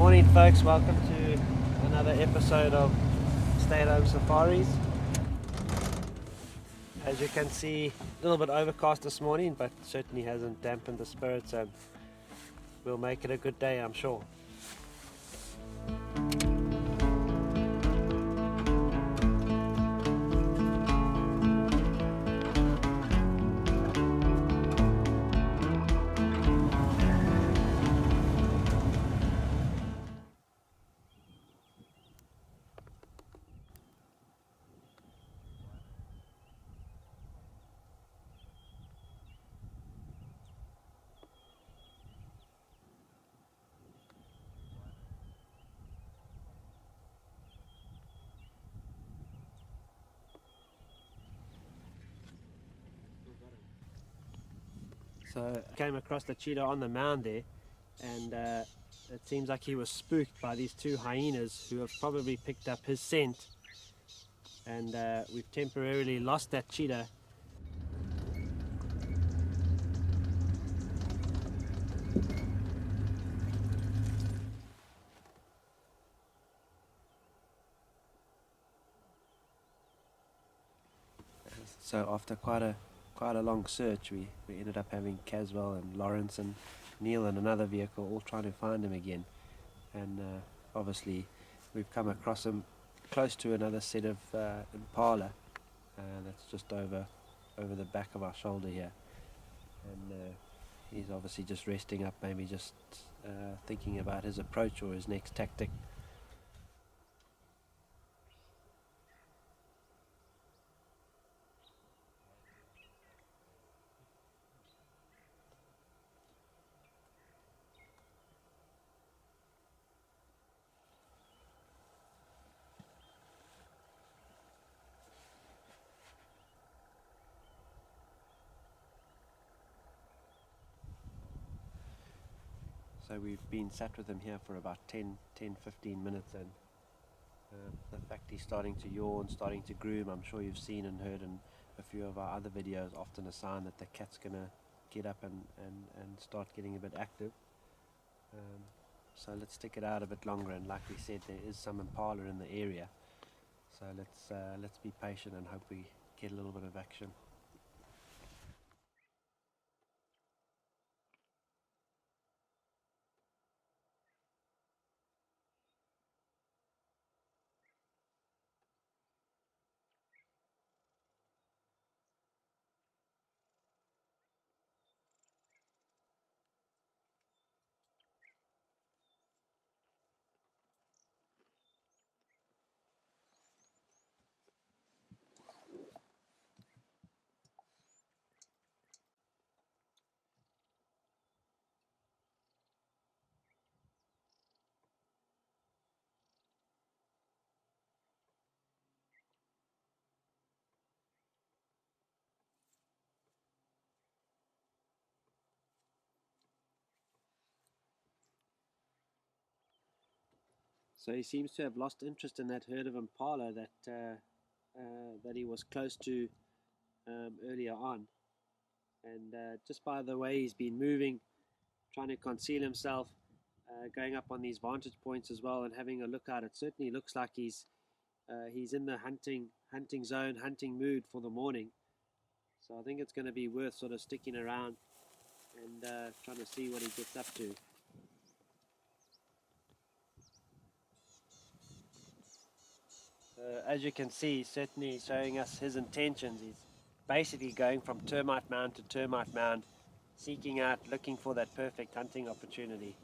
Morning folks, welcome to another episode of Stay at Home Safaris. As you can see, a little bit overcast this morning, but certainly hasn't dampened the spirits, and we'll make it a good day, I'm sure. So I came across the cheetah on the mound there, and it seems like he was spooked by these two hyenas who have probably picked up his scent, and we've temporarily lost that cheetah. So after quite a long search, we ended up having Caswell and Lawrence and Neil in another vehicle all trying to find him again, and obviously we've come across him close to another set of impala that's just over the back of our shoulder here, and he's obviously just resting up, maybe just thinking about his approach or his next tactic. So we've been sat with him here for about 10, 15 minutes, and the fact he's starting to yawn, starting to groom, I'm sure you've seen and heard in a few of our other videos, often a sign that the cat's going to get up and start getting a bit active. So let's stick it out a bit longer, and like we said, there is some impala in the area. So let's be patient and hope we get a little bit of action. So he seems to have lost interest in that herd of impala that he was close to earlier on, and just by the way he's been moving, trying to conceal himself, going up on these vantage points as well, and having a look out, it certainly looks like he's in the hunting zone, hunting mood for the morning. So I think it's going to be worth sort of sticking around and trying to see what he gets up to. As you can see, certainly showing us his intentions. He's basically going from termite mound to termite mound, seeking out, looking for that perfect hunting opportunity.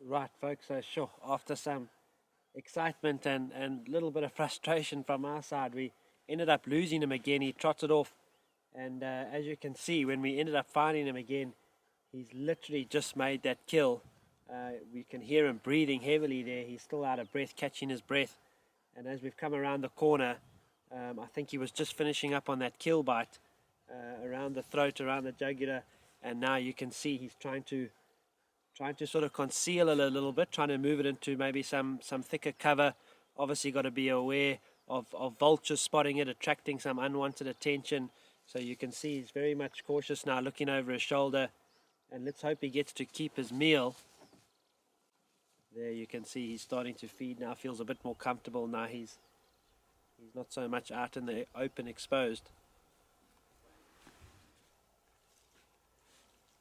Right, folks, so sure, after some excitement and a little bit of frustration from our side, we ended up losing him again. He trotted off, and as you can see, when we ended up finding him again, he's literally just made that kill. We can hear him breathing heavily there. He's still out of breath, catching his breath. And as we've come around the corner, I think he was just finishing up on that kill bite around the throat, around the jugular, and now you can see he's trying to sort of conceal it a little bit, trying to move it into maybe some thicker cover. Obviously got to be aware of vultures spotting it, attracting some unwanted attention. So you can see he's very much cautious now, looking over his shoulder, and let's hope he gets to keep his meal. There you can see he's starting to feed now, feels a bit more comfortable now. He's not so much out in the open exposed.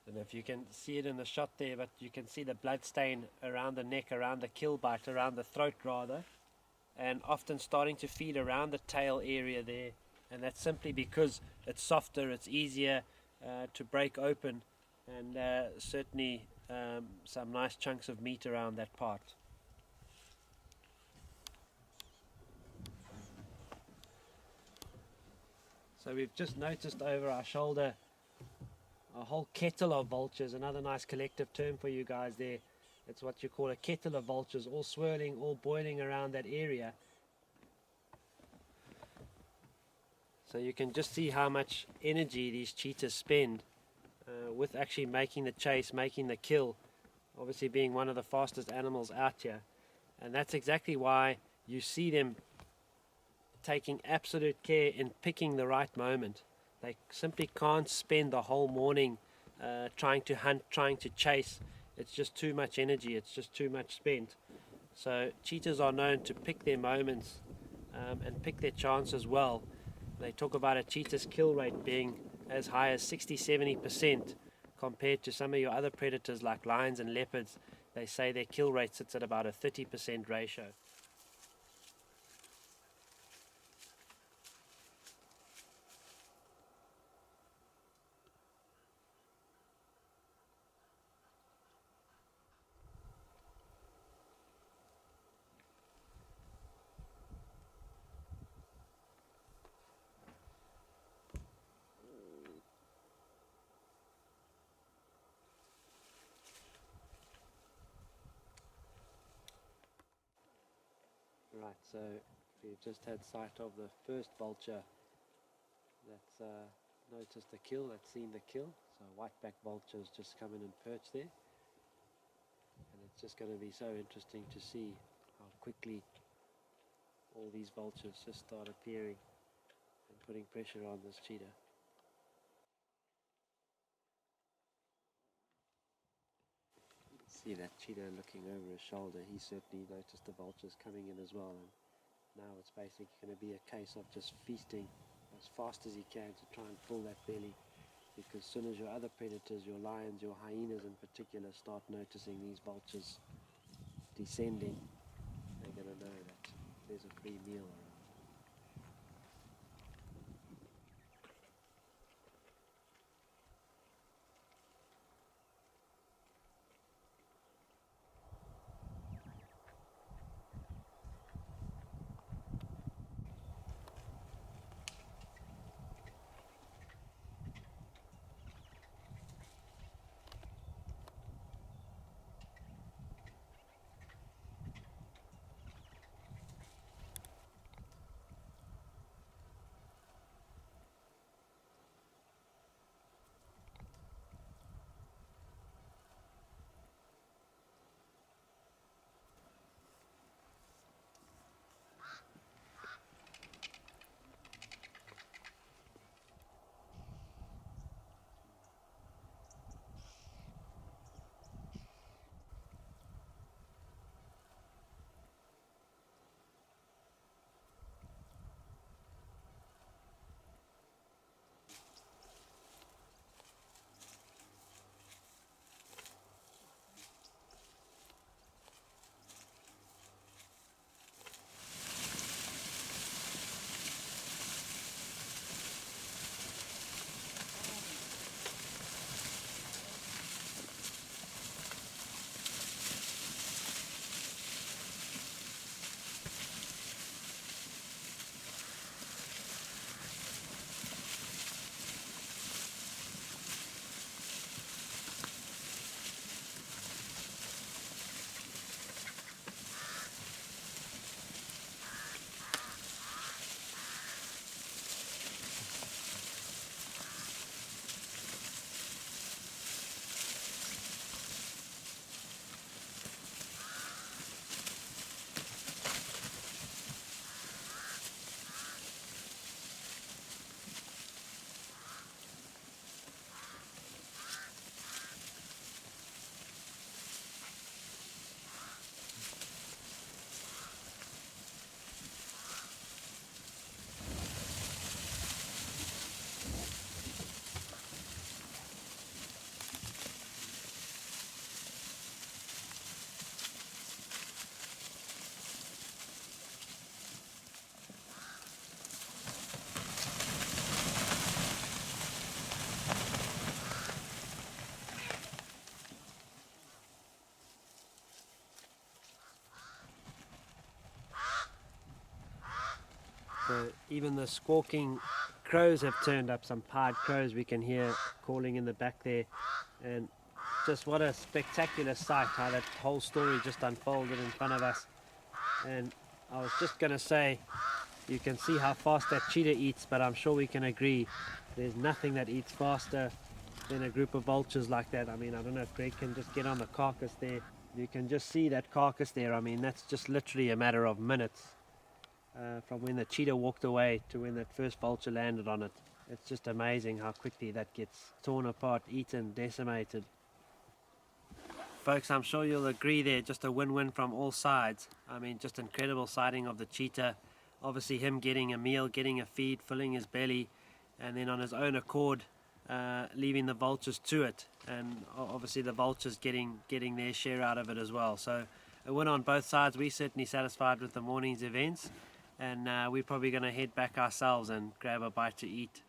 I don't know if you can see it in the shot there, but you can see the blood stain around the neck, around the kill bite, around the throat rather, and often starting to feed around the tail area there, and that's simply because it's softer, it's easier to break open, and certainly some nice chunks of meat around that part. So we've just noticed over our shoulder a whole kettle of vultures, another nice collective term for you guys there. It's what you call a kettle of vultures, all swirling, all boiling around that area. So you can just see how much energy these cheetahs spend with actually making the chase, making the kill, obviously being one of the fastest animals out here. And that's exactly why you see them taking absolute care in picking the right moment. They simply can't spend the whole morning trying to hunt, trying to chase. It's just too much energy, it's just too much spent. So cheetahs are known to pick their moments and pick their chances well. They talk about a cheetah's kill rate being as high as 60-70% compared to some of your other predators like lions and leopards. They say their kill rate sits at about a 30% ratio. Right, so we've just had sight of the first vulture that's noticed the kill, that's seen the kill. So whiteback vultures just come in and perch there. And it's just going to be so interesting to see how quickly all these vultures just start appearing and putting pressure on this cheetah. See that cheetah looking over his shoulder. He certainly noticed the vultures coming in as well, and now it's basically going to be a case of just feasting as fast as he can to try and fill that belly, because as soon as your other predators, your lions, your hyenas in particular, start noticing these vultures descending, they're going to know that there's a free meal around. even the squawking crows have turned up, some pied crows we can hear calling in the back there. And just what a spectacular sight, how that whole story just unfolded in front of us. And I was just going to say, you can see how fast that cheetah eats, but I'm sure we can agree there's nothing that eats faster than a group of vultures like that. I mean, I don't know if Greg can just get on the carcass there. You can just see that carcass there. I mean, that's just literally a matter of minutes from when the cheetah walked away to when that first vulture landed on it. It's just amazing how quickly that gets torn apart, eaten, decimated. Folks, I'm sure you'll agree there, just a win-win from all sides. I mean, just incredible sighting of the cheetah. Obviously him getting a meal, getting a feed, filling his belly, and then on his own accord leaving the vultures to it, and obviously the vultures getting their share out of it as well. So a win on both sides. We're certainly satisfied with the morning's events, and we're probably going to head back ourselves and grab a bite to eat.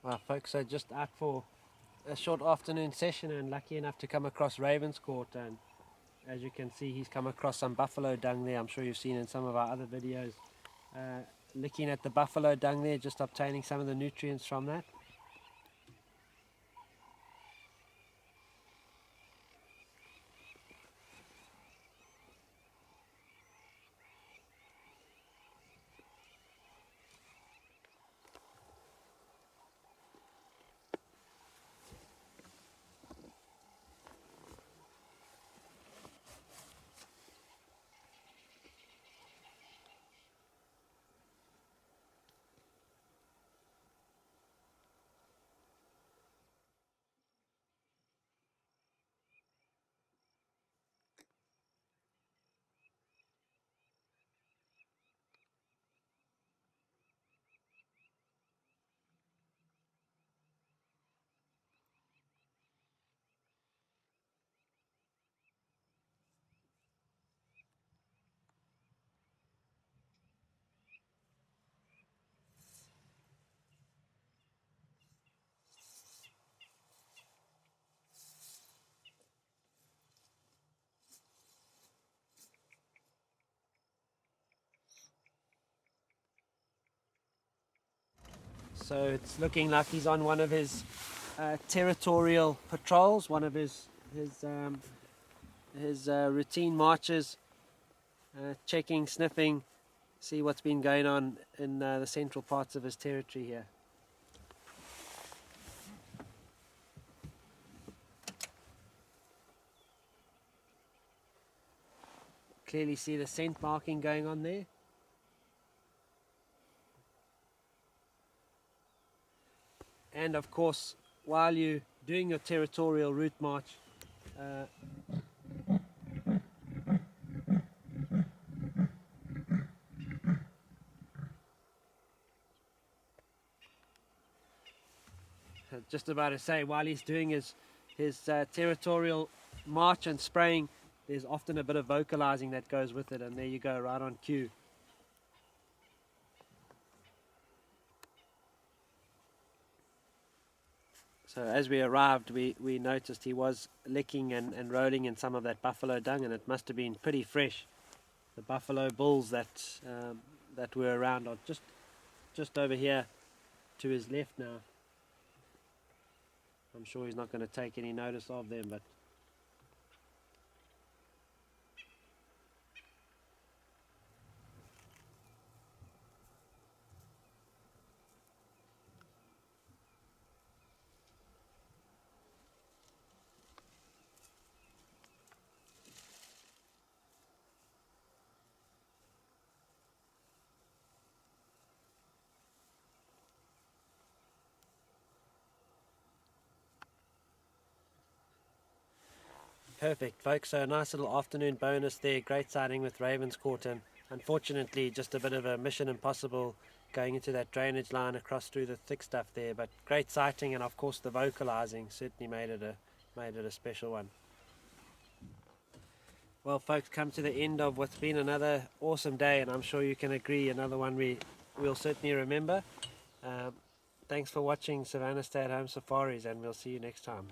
Well, folks, so just out for a short afternoon session and lucky enough to come across Ravenscourt, and as you can see he's come across some buffalo dung there. I'm sure you've seen in some of our other videos, looking at the buffalo dung there, just obtaining some of the nutrients from that. So it's looking like he's on one of his territorial patrols, one of his routine marches, checking, sniffing, see what's been going on in the central parts of his territory here. Clearly see the scent marking going on there. And of course, while you're doing your territorial route march, just about to say, while he's doing his territorial march and spraying, there's often a bit of vocalizing that goes with it, and there you go, right on cue. So as we arrived, we noticed he was licking and rolling in some of that buffalo dung, and it must have been pretty fresh. The buffalo bulls that were around are just over here to his left now. I'm sure he's not going to take any notice of them, but perfect, folks. So a nice little afternoon bonus there. Great sighting with Ravenscourt, and unfortunately just a bit of a mission impossible going into that drainage line across through the thick stuff there. But great sighting, and of course the vocalizing certainly made it a special one. Well, folks, come to the end of what's been another awesome day, and I'm sure you can agree, another one we'll certainly remember. Thanks for watching Savanna Stay at Home Safaris, and we'll see you next time.